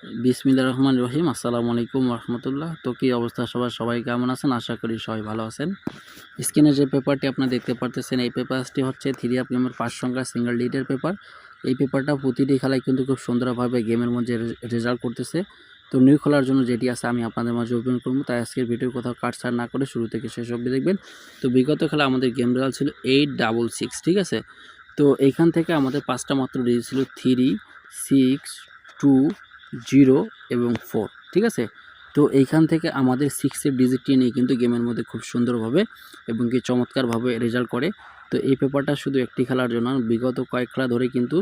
বিসমিল্লাহির রহমানির রহিম। আসসালামু আলাইকুম রহমতুল্লাহ। তো কী অবস্থা সবাই কেমন আছেন? আশা করি সবাই ভালো আছেন। স্ক্রিনে যে পেপারটি আপনারা দেখতে পারতেছেন, এই পেপারটি হচ্ছে 3 গেমের 5 সংখ্যা সিঙ্গেল ডিটের পেপার। এই পেপারটা প্রতিটি খেলায় কিন্তু খুব সুন্দরভাবে গেমের মধ্যে রেজাল্ট করতেছে। তো নিউ খেলার জন্য যেটি আছে আমি আপনাদের মাঝে ওপেন করবো, তাই আজকের ভিডিওর কোথাও কাটছাড় না করে শুরু থেকে শেষ অবধি দেখবেন। তো বিগত খেলা আমাদের গেম রেজাল্ট ছিল 866, ঠিক আছে। তো এইখান থেকে আমাদের 5টা মাত্র ডিজিট ছিল 3, 6, 2, 0 এবং 4, ঠিক আছে। তো এইখান থেকে আমাদের 6-এর ডিজিটটি নিয়ে কিন্তু গেমের মধ্যে খুব সুন্দরভাবে এবং কি চমৎকারভাবে রেজাল্ট করে। তো এই পেপারটা শুধু একটি খেলার জন্য, বিগত কয়েক খেলা ধরে কিন্তু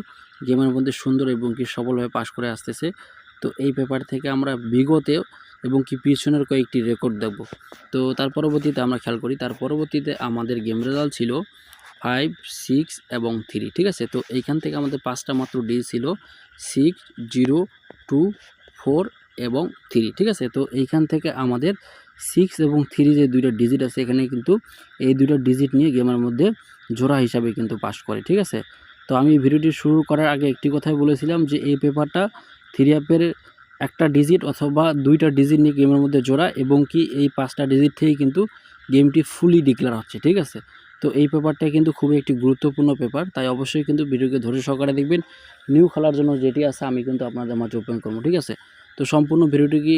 গেমের মধ্যে সুন্দর এবং কি সফলভাবে পাস করে আসতেছে। তো এই পেপার থেকে আমরা বিগতেও এবং কি পিছনের কয়েকটি রেকর্ড দেখব। তো তার পরবর্তীতে আমরা খেয়াল করি, তার পরবর্তীতে আমাদের গেম রেজাল্ট ছিল 5, 6 এবং 3, ঠিক আছে। তো এইখান থেকে আমাদের 5টা মাত্র ডি ছিল 6, 0, 2, 4 এবং 3, ঠিক আছে। তো এইখান থেকে আমাদের 6 এবং 3 যে দুইটা ডিজিট আছে, এখানে কিন্তু এই দুইটা ডিজিট নিয়ে গেমের মধ্যে জোড়া হিসাবে কিন্তু পাস করে, ঠিক আছে। তো আমি ভিডিওটি শুরু করার আগে একটি কথাই বলেছিলাম যে এই পেপারটা 3 অ্যাপের একটা ডিজিট অথবা দুইটা ডিজিট নিয়ে গেমের মধ্যে জোড়া এবং কি এই 5টা ডিজিট থেকেই কিন্তু গেমটি ফুলি ডিক্লেয়ার হচ্ছে, ঠিক আছে। তো এই পেপারটা কিন্তু খুবই একটি গুরুত্বপূর্ণ পেপার, তাই অবশ্যই কিন্তু ভিডিওকে ধৈর্য সহকারে দেখবেন। নিউ খেলার জন্য যেটি আছে আমি কিন্তু আপনাদের মাঝে ওপেন করবো, ঠিক আছে। তো সম্পূর্ণ ভিডিওটি কি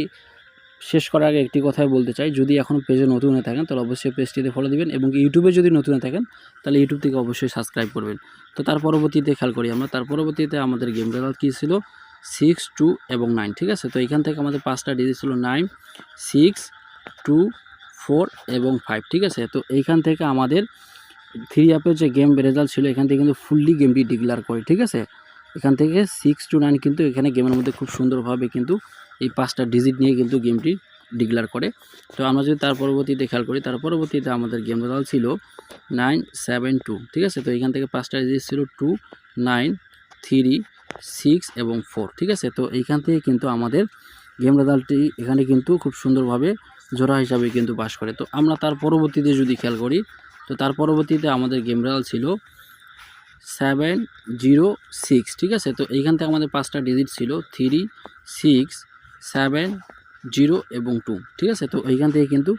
শেষ করার আগে একটি কথাই বলতে চাই, যদি এখন পেজে নতুন হয়ে থাকেন তাহলে অবশ্যই পেজটিতে ফলো দিবেন এবং ইউটিউবে যদি নতুন হয়ে থাকেন তাহলে ইউটিউব থেকে অবশ্যই সাবস্ক্রাইব করবেন। তো তার পরবর্তীতে খেয়াল করি আমরা, তার পরবর্তীতে আমাদের গেম রেজাল্ট কী ছিল 6, 2 এবং 9, ঠিক আছে। তো এখান থেকে আমাদের 5টা ডিজিট ছিল 9, 6, 2, 4 এবং 5, ঠিক আছে। তো এইখান থেকে আমাদের 3 অ্যাপের যে গেম রেজাল্ট ছিল এখান থেকে কিন্তু ফুললি গেমটি ডিক্লেয়ার করে, ঠিক আছে। এখান থেকে 6 to 9 কিন্তু এখানে গেমের মধ্যে খুব সুন্দরভাবে কিন্তু এই 5টা ডিজিট নিয়ে কিন্তু গেমটি ডিক্লেয়ার করে। তো আমরা যদি তার পরবর্তীতে খেয়াল করি, তার পরবর্তীতে আমাদের গেম রেজাল্ট ছিল 9, 7, 2, ঠিক আছে। তো এখান থেকে 5টা ডিজিট ছিল 2, 9, 3, 6 এবং 4, ঠিক আছে। তো এইখান থেকে কিন্তু আমাদের গেম রেজাল্টটি এখানে কিন্তু খুব সুন্দরভাবে জোড়া হিসাবে কিন্তু পাস করে। তো আমরা তার পরবর্তীতে যদি খেয়াল করি, তো তার পরবর্তীতে আমাদের গেম রেজাল্ট ছিল 7, 0, 6, ঠিক আছে। তো এইখান থেকে আমাদের 5টা ডিজিট ছিল 3, 6, 7, 0 এবং 2, ঠিক আছে। তো এইখান থেকে কিন্তু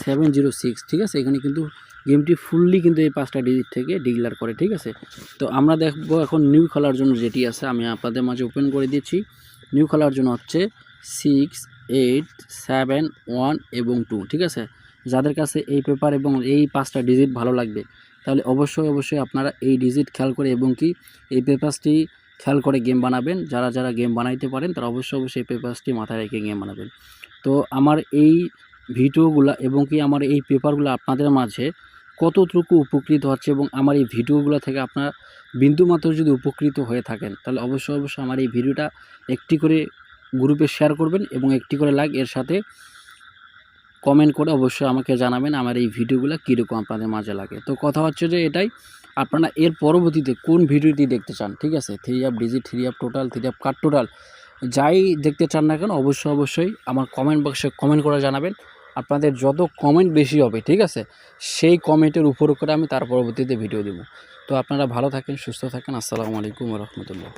7, 0, 6, ঠিক আছে। এখানে কিন্তু গেমটি ফুললি কিন্তু এই 5টা ডিজিট থেকে ডিক্লেয়ার করে, ঠিক আছে। তো আমরা দেখব এখন নিউ খেলার জন্য যেটি আছে আমি আপনাদের মাঝে ওপেন করে দিচ্ছি। নিউ খেলার জন্য হচ্ছে 6, 8, 7, 1 এবং 2, ঠিক আছে। যাদের কাছে এই পেপার এবং এই 5টা ডিজিট ভালো লাগবে তাহলে অবশ্যই আপনারা এই ডিজিট খেয়াল করে এবং কি এই পেপারসটি খেয়াল করে গেম বানাবেন। যারা গেম বানাইতে পারেন তারা অবশ্যই এই পেপারসটি মাথায় রেখে গেম বানাবেন। তো আমার এই ভিডিওগুলো এবং কি আমার এই পেপারগুলো আপনাদের মাঝে কতটুকু উপকৃত হচ্ছে এবং আমার এই ভিডিওগুলো থেকে আপনারা বিন্দুমাত্র যদি উপকৃত হয়ে থাকেন তাহলে অবশ্যই আমার এই ভিডিওটা একটি করে গ্রুপে শেয়ার করবেন এবং একটি করে লাইক, এর সাথে কমেন্ট করে অবশ্যই আমাকে জানাবেন আমার এই ভিডিওগুলো কীরকম আপনাদের মাঝে লাগে। তো কথা হচ্ছে যে এটাই, আপনারা এর পরবর্তীতে কোন ভিডিওটি দেখতে চান, ঠিক আছে। 3 app digit, 3 app total, 3 app কাট টোটাল, যাই দেখতে চান না কেন অবশ্যই আমার কমেন্ট বক্সে কমেন্ট করে জানাবেন। আপনাদের যত কমেন্ট বেশি হবে, ঠিক আছে, সেই কমেন্টের উপর করে আমি তার পরবর্তীতে ভিডিও দেব। তো আপনারা ভালো থাকেন, সুস্থ থাকেন। আসসালামু আলাইকুম ওয়া রাহমাতুল্লাহ।